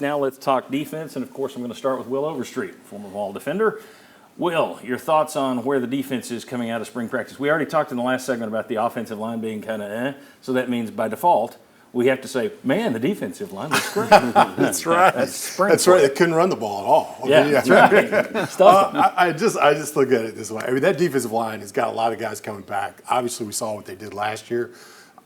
Now let's talk defense, and of course I'm going to start with Will Overstreet, former Vol defender. Will, your thoughts on where the defense is coming out of spring practice? We already talked in the last segment about the offensive line being kind of so that means by default we have to say, man, the defensive line looks great. That's right. That's right. They couldn't run the ball at all. That's right. I just look at it this way. I mean, that defensive line has got a lot of guys coming back. Obviously, we saw what they did last year.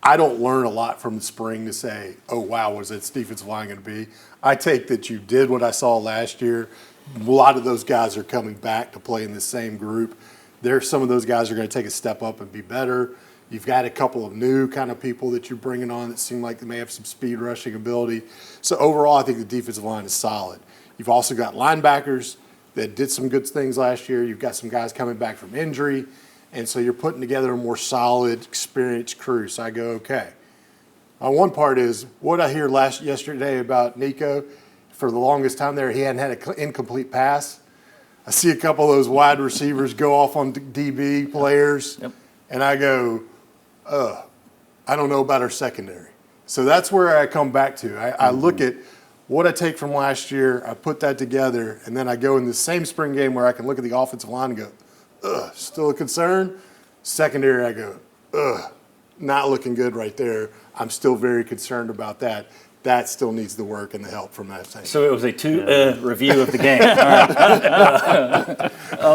I don't learn a lot from the spring to say, oh, wow, what is this defensive line going to be? I take that you did what I saw last year. A lot of those guys are coming back to play in the same group. Some of those guys are going to take a step up and be better. You've got a couple of new kind of people that you're bringing on that seem like they may have some speed rushing ability. So overall, I think the defensive line is solid. You've also got linebackers that did some good things last year. You've got some guys coming back from injury. And so you're putting together a more solid, experienced crew. So I go, okay. One part is what I hear yesterday about Nico. For the longest time there, he hadn't had an incomplete pass. I see a couple of those wide receivers go off on DB players, and I go, I don't know about our secondary. So that's where I come back to. I look at what I take from last year, I put that together, and then I go in the same spring game where I can look at the offensive line and go, still a concern. Secondary, I go, not looking good right there. I'm still very concerned about that. That still needs the work and the help from that team. So it was a review of the game. All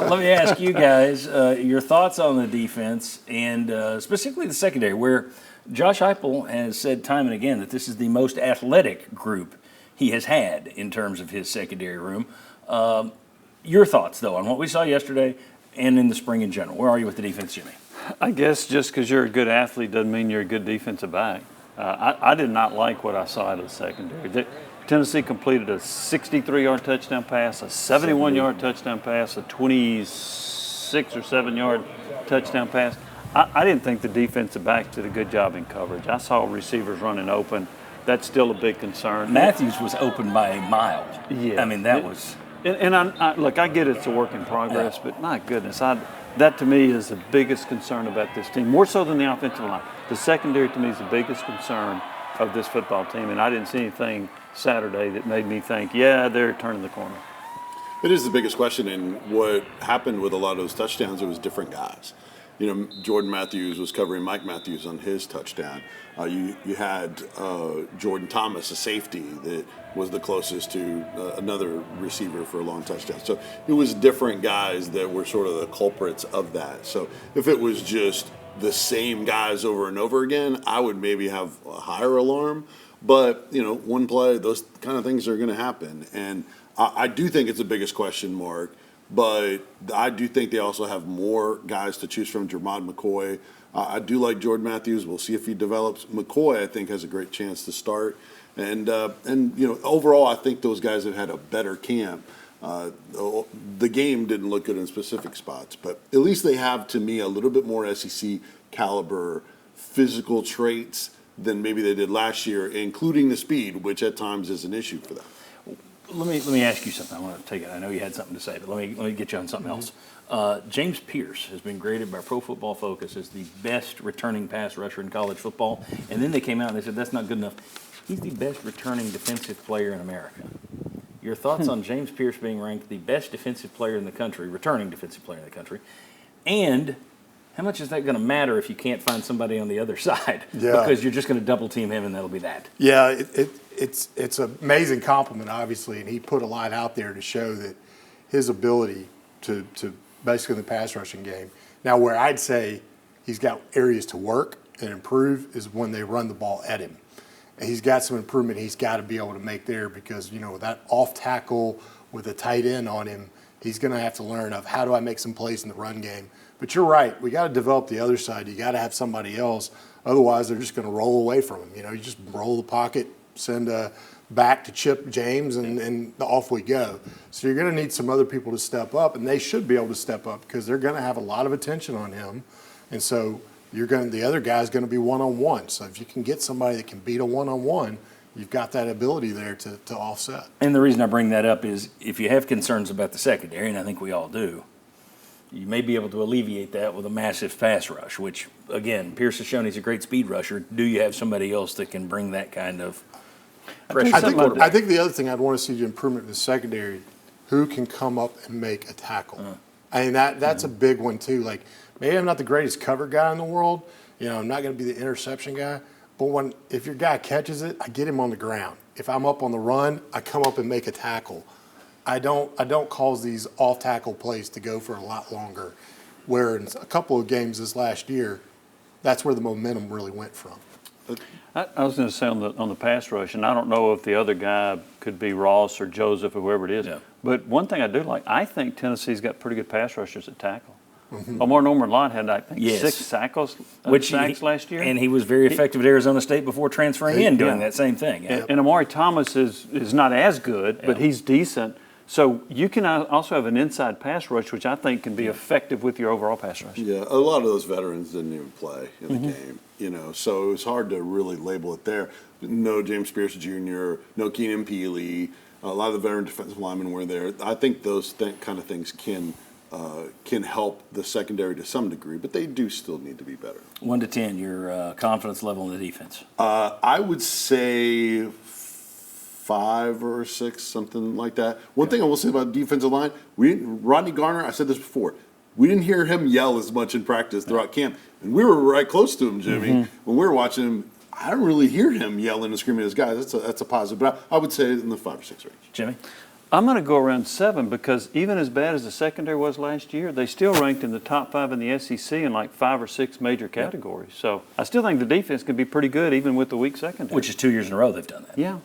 right. Let me ask you guys your thoughts on the defense and specifically the secondary, where Josh Heupel has said time and again that this is the most athletic group he has had in terms of his secondary room. Your thoughts, though, on what we saw yesterday and in the spring in general. Where are you with the defense, Jimmy? I guess just because you're a good athlete doesn't mean you're a good defensive back. I did not like what I saw out of the secondary. Tennessee completed a 63-yard touchdown pass, a 71-yard touchdown pass, a 26 or 7-yard touchdown pass. I didn't think the defensive backs did a good job in coverage. I saw receivers running open. That's still a big concern. Matthews was open by a mile. Yeah. I mean, that was... And look, I get it's a work in progress, but my goodness, that to me is the biggest concern about this team, more so than the offensive line. The secondary to me is the biggest concern of this football team, and I didn't see anything Saturday that made me think, yeah, they're turning the corner. It is the biggest question, and what happened with a lot of those touchdowns, it was different guys. You know, Jordan Matthews was covering Mike Matthews on his touchdown. You had Jordan Thomas, a safety, that was the closest to another receiver for a long touchdown. So it was different guys that were sort of the culprits of that. So if it was just the same guys over and over again, I would maybe have a higher alarm. But, you know, one play, those kind of things are going to happen. And I do think it's the biggest question mark. But I do think they also have more guys to choose from. Jermod McCoy. I do like Jordan Matthews. We'll see if he develops. McCoy, I think, has a great chance to start. And you know, overall, I think those guys have had a better camp. The game didn't look good in specific spots, but at least they have, to me, a little bit more SEC caliber physical traits than maybe they did last year, including the speed, which at times is an issue for them. Let me ask you something. I want to take it. I know you had something to say, but let me get you on something else. James Pearce has been graded by Pro Football Focus as the best returning pass rusher in college football, and then they came out and they said that's not good enough. He's the best returning defensive player in America. Your thoughts on James Pearce being ranked the best defensive player in the country, returning defensive player in the country, and how much is that going to matter if you can't find somebody on the other side? Yeah. Because you're just going to double team him and that'll be that. Yeah, it's an amazing compliment, obviously, and he put a lot out there to show that his ability to basically in the pass rushing game. Now, where I'd say he's got areas to work and improve is when they run the ball at him. And he's got some improvement he's got to be able to make there because, you know, that off tackle with a tight end on him, he's going to have to learn of how do I make some plays in the run game. But you're right. We got to develop the other side. You got to have somebody else. Otherwise, they're just going to roll away from him. You know, you just roll the pocket, send back to Chip James, and off we go. So you're going to need some other people to step up, and they should be able to step up because they're going to have a lot of attention on him. And so the other guy's going to be one-on-one. So if you can get somebody that can beat a one-on-one, you've got that ability there to offset. And the reason I bring that up is if you have concerns about the secondary, and I think we all do, you may be able to alleviate that with a massive pass rush, which, again, Pearce has shown he's a great speed rusher. Do you have somebody else that can bring that kind of pressure I the think, quarterback. I think the other thing I'd want to see the improvement in the secondary, who can come up and make a tackle. I mean, that's a big one too. Like, maybe I'm not the greatest cover guy in the world. I'm not going to be the interception guy. But if your guy catches it, I get him on the ground. If I'm up on the run, I come up and make a tackle. I don't cause these off tackle plays to go for a lot longer. Where in a couple of games this last year, that's where the momentum really went from. I was going to say on the pass rush, and I don't know if the other guy could be Ross or Joseph or whoever it is. Yeah. But one thing I do like, I think Tennessee's got pretty good pass rushers at tackle. Omar Norman-Lott had, I think, Yes. 6 sacks last year. And he was very effective at Arizona State before transferring in, doing that same thing. Yeah. And Amari Thomas is not as good, but he's decent. So you can also have an inside pass rush, which I think can be effective with your overall pass rush. Yeah, a lot of those veterans didn't even play in the game, so it was hard to really label it there. No James Pearce Jr., no Keenan Peely, a lot of the veteran defensive linemen were there. I think those kind of things can help the secondary to some degree, but they do still need to be better. 1 to 10, your confidence level in the defense. I would say 5 or 6, something like that. One thing I will say about the defensive line, Rodney Garner, I said this before, we didn't hear him yell as much in practice throughout camp. And we were right close to him, Jimmy. When we were watching him, I don't really hear him yelling and screaming at his guys. That's a positive. But I would say in the 5 or 6 range. Jimmy? I'm going to go around 7 because even as bad as the secondary was last year, they still ranked in the top 5 in the SEC in like 5 or 6 major categories. So I still think the defense can be pretty good even with the weak secondary. Which is 2 years in a row they've done that. Yeah.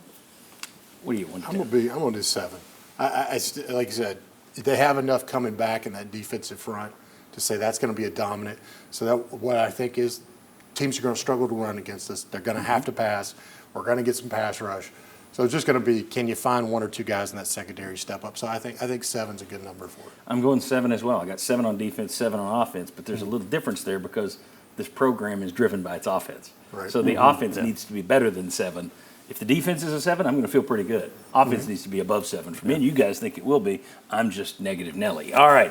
What do you want to I'm do? gonna do 7. Like I said, they have enough coming back in that defensive front to say that's going to be a dominant. So that what I think is teams are going to struggle to run against us. They're going to have to pass. We're going to get some pass rush. So it's just going to be, can you find 1 or 2 guys in that secondary step up? So I think 7's a good number for it. I'm going 7 as well. I got 7 on defense, 7 on offense, but there's a little difference there because this program is driven by its offense. Right. So the offense needs to be better than 7. If the defense is a 7, I'm going to feel pretty good. Offense needs to be above 7 for me, and you guys think it will be. I'm just negative Nelly. All right.